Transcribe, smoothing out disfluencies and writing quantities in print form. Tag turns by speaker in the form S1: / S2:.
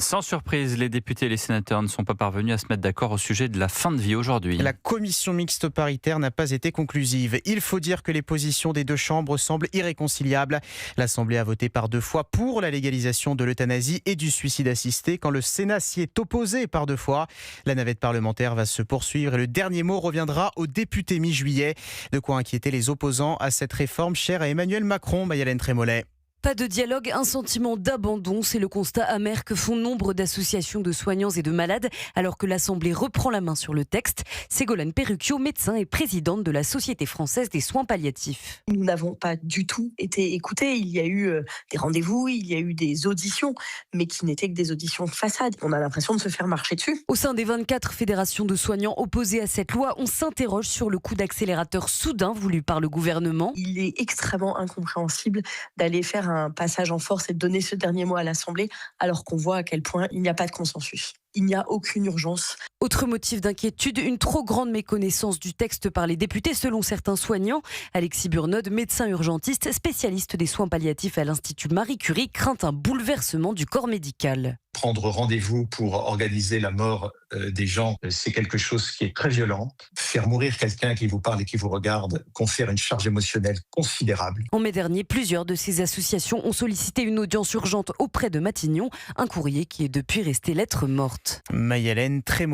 S1: Sans surprise, les députés et les sénateurs ne sont pas parvenus à se mettre d'accord au sujet de la fin de vie aujourd'hui.
S2: La commission mixte paritaire n'a pas été conclusive. Il faut dire que les positions des deux chambres semblent irréconciliables. L'Assemblée a voté par 2 fois pour la légalisation de l'euthanasie et du suicide assisté quand le Sénat s'y est opposé par 2 fois. La navette parlementaire va se poursuivre et le dernier mot reviendra aux députés mi-juillet. De quoi inquiéter les opposants à cette réforme chère à Emmanuel Macron, Mayalène Trémollet.
S3: Pas de dialogue, un sentiment d'abandon, c'est le constat amer que font nombre d'associations de soignants et de malades alors que l'Assemblée reprend la main sur le texte. Ségolène Perrucchio, médecin et présidente de la Société française des soins palliatifs.
S4: Nous n'avons pas du tout été écoutés. Il y a eu des rendez-vous, il y a eu des auditions, mais qui n'étaient que des auditions de façade. On a l'impression de se faire marcher dessus.
S3: Au sein des 24 fédérations de soignants opposées à cette loi, on s'interroge sur le coup d'accélérateur soudain voulu par le gouvernement.
S4: Il est extrêmement incompréhensible d'aller faire un passage en force et de donner ce dernier mot à l'Assemblée, alors qu'on voit à quel point il n'y a pas de consensus. Il n'y a aucune urgence.
S3: Autre motif d'inquiétude, une trop grande méconnaissance du texte par les députés selon certains soignants. Alexis Burnod, médecin urgentiste, spécialiste des soins palliatifs à l'Institut Marie Curie, craint un bouleversement du corps médical.
S5: Prendre rendez-vous pour organiser la mort des gens, c'est quelque chose qui est très violent. Faire mourir quelqu'un qui vous parle et qui vous regarde confère une charge émotionnelle considérable.
S3: En mai dernier, plusieurs de ces associations ont sollicité une audience urgente auprès de Matignon, un courrier qui est depuis resté lettre morte.
S2: Mayalène Trémollet.